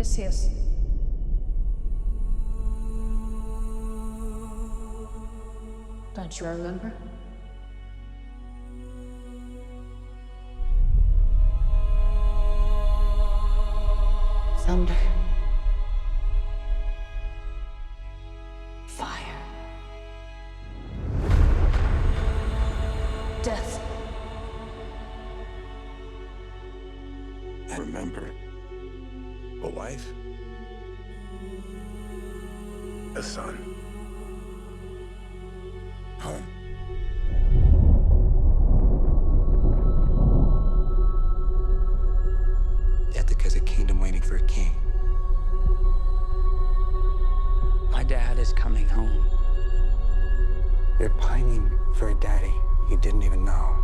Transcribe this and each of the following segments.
Odysseus. Don't you remember? Thunder. Fire. Death. I remember a wife, a son, home. Ithaca's a kingdom waiting for a king. My dad is coming home. They're pining for a daddy you didn't even know.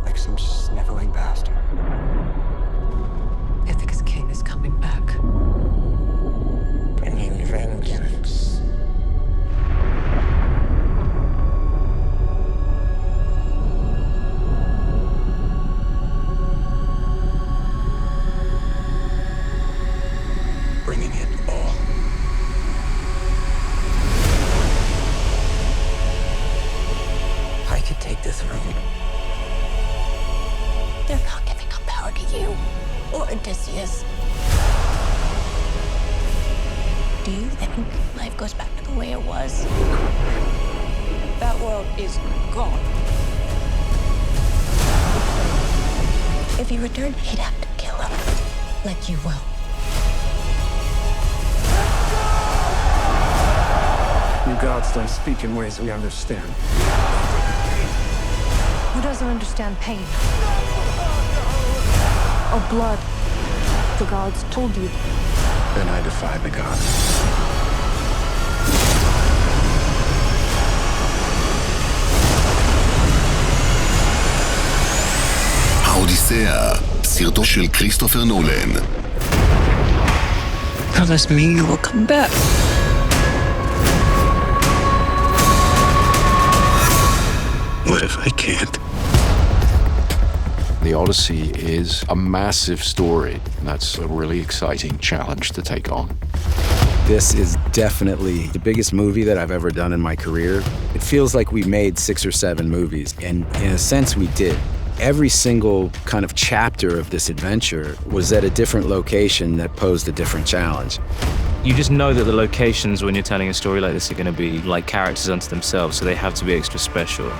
Like some sniveling bastard. Ithaca's king is coming back. Bringing vengeance. Bringing it all. I could take the throne. They're not giving up power to you or Odysseus. Do you think life goes back to the way it was? That world is gone. If he returned, he'd have to kill him, like you will. You gods don't speak in ways we understand. Who doesn't understand pain? Or blood? The gods told you. Then I defy the gods. האודיסאה, סרטו של כריסטופר נולאן. That must mean you will come back. What if I can't? The Odyssey is a massive story, and that's a really exciting challenge to take on. This is definitely the biggest movie that I've ever done in my career. It feels like we made 6 or 7 movies, and in a sense we did. Every single kind of chapter of this adventure was at a different location that posed a different challenge. You just know that the locations when you're telling a story like this are going to be like characters unto themselves, so they have to be extra special.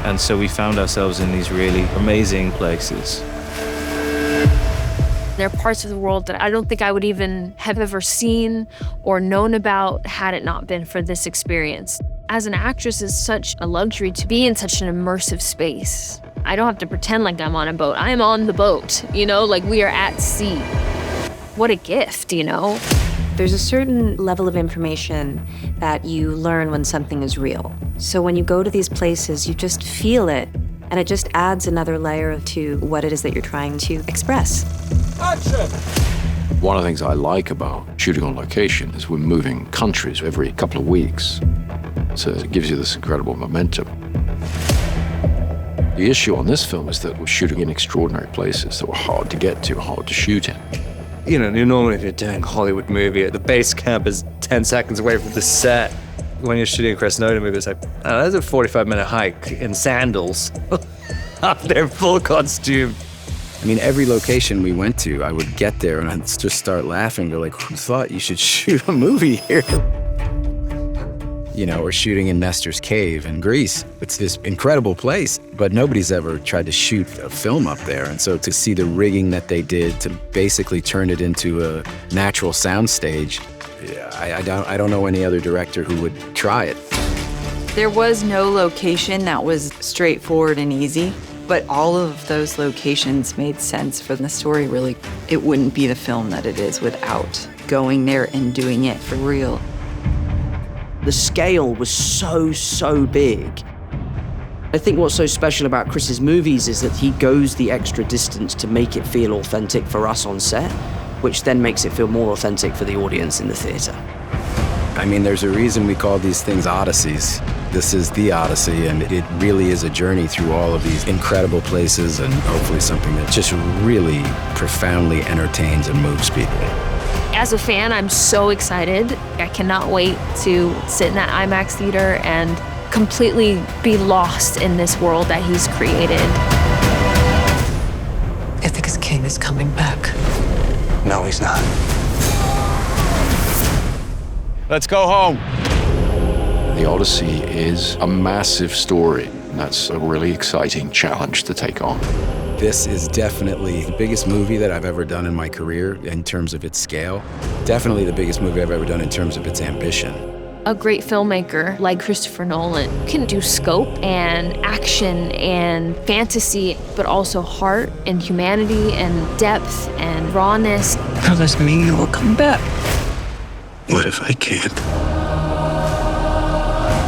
And so we found ourselves in these really amazing places. There are parts of the world that I don't think I would even have ever seen or known about had it not been for this experience. As an actress, it's such a luxury to be in such an immersive space. I don't have to pretend like I'm on a boat. I'm on the boat, you know, like we are at sea. What a gift, you know? There's a certain level of information that you learn when something is real. So when you go to these places, you just feel it, and it just adds another layer to what it is that you're trying to express. Action! One of the things I like about shooting on location is we're moving countries every couple of weeks. So it gives you this incredible momentum. The issue on this film is that we're shooting in extraordinary places that were hard to get to, hard to shoot in. You know, normally if you're doing a Hollywood movie, the base camp is 10 seconds away from the set. When you're shooting a Cressnoda movie, it's like, oh, that's a 45-minute hike in sandals. Up there in full costume. I mean, every location we went to, I would get there and I'd just start laughing, go like, who thought you should shoot a movie here? You know, we're shooting in Nestor's Cave in Greece. It's this incredible place, but nobody's ever tried to shoot a film up there. And so to see the rigging that they did to basically turn it into a natural soundstage, I don't know any other director who would try it. There was no location that was straightforward and easy, but all of those locations made sense for the story, really. It wouldn't be the film that it is without going there and doing it for real. The scale was so big. I think what's so special about Chris's movies is that he goes the extra distance to make it feel authentic for us on set, which then makes it feel more authentic for the audience in the theater. I mean, there's a reason we call these things Odysseys. This is the Odyssey, and it really is a journey through all of these incredible places, and hopefully something that just really profoundly entertains and moves people. As a fan, I'm so excited. I cannot wait to sit in that IMAX theater and completely be lost in this world that he's created. Ithaca's king is coming back. No, he's not. Let's go home. The Odyssey is a massive story, and that's a really exciting challenge to take on. This is definitely the biggest movie that I've ever done in my career in terms of its scale. Definitely the biggest movie I've ever done in terms of its ambition. A great filmmaker like Christopher Nolan can do scope and action and fantasy, but also heart and humanity and depth and rawness. Promise me you will come back. What if I can't?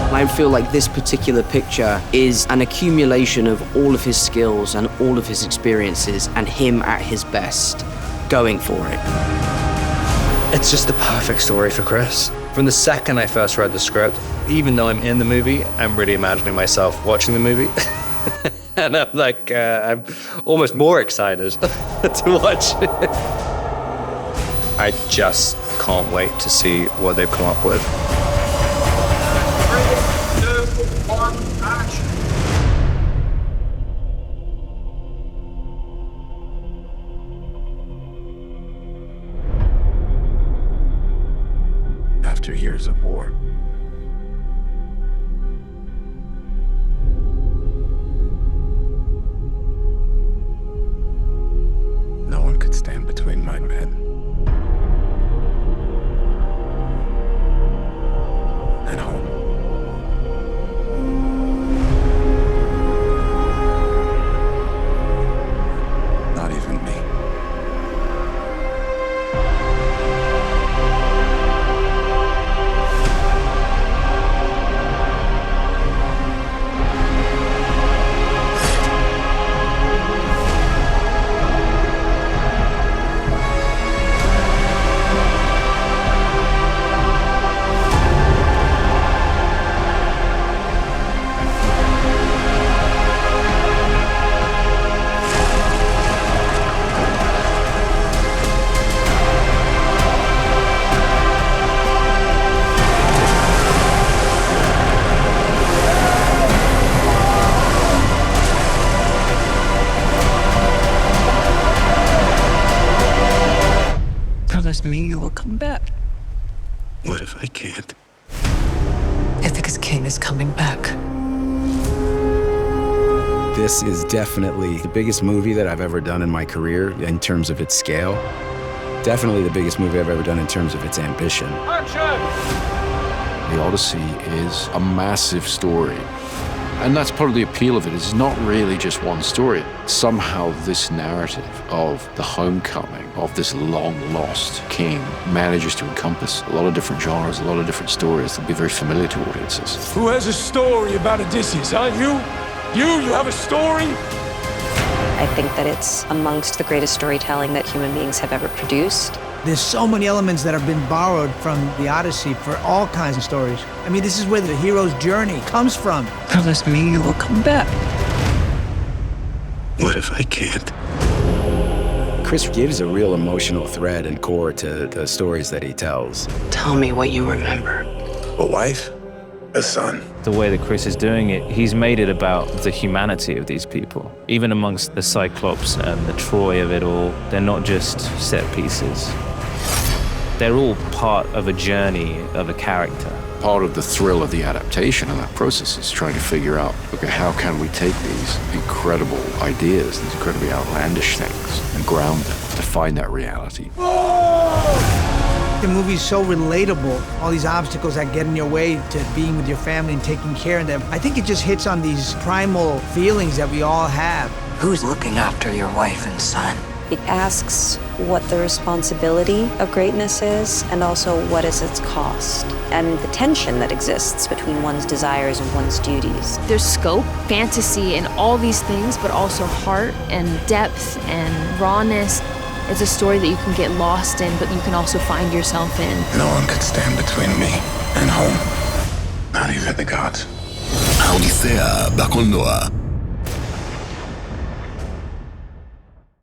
I feel like this particular picture is an accumulation of all of his skills and all of his experiences and him at his best, going for it. It's just the perfect story for Chris. From the second I first read the script, even though I'm in the movie, I'm really imagining myself watching the movie. And I'm like, I'm almost more excited to watch it. I just can't wait to see what they've come up with. After years of war, no one could stand between my men and home. Not even me. Promise me you will come back. What if I can't? Ithaca's king is coming back. This is definitely the biggest movie that I've ever done in my career in terms of its scale. Definitely the biggest movie I've ever done in terms of its ambition. The Odyssey is a massive story. And that's part of the appeal of it. It's not really just one story. Somehow this narrative of the homecoming of this long-lost king manages to encompass a lot of different genres, a lot of different stories that will be very familiar to audiences. Who has a story about Odysseus, huh? You? You have a story? I think that it's amongst the greatest storytelling that human beings have ever produced. There's so many elements that have been borrowed from the Odyssey for all kinds of stories. I mean, this is where the hero's journey comes from. Promise me you will come back. What if I can't? Chris gives a real emotional thread and core to the stories that he tells. Tell me what you remember. A wife, a son. The way that Chris is doing it, he's made it about the humanity of these people. Even amongst the Cyclops and the Troy of it all, they're not just set pieces. They're all part of a journey of a character. Part of the thrill of the adaptation and that process is trying to figure out, okay, how can we take these incredible ideas, these incredibly outlandish things, and ground them to find that reality. The movie's so relatable, all these obstacles that get in your way to being with your family and taking care of them. I think it just hits on these primal feelings that we all have. Who's looking after your wife and son? It asks what the responsibility of greatness is and also what is its cost and the tension that exists between one's desires and one's duties. There's scope, fantasy, and all these things, but also heart and depth and rawness. It's a story that you can get lost in, but you can also find yourself in. No one could stand between me and home. Not even the gods. האודיסאה בקולנוע.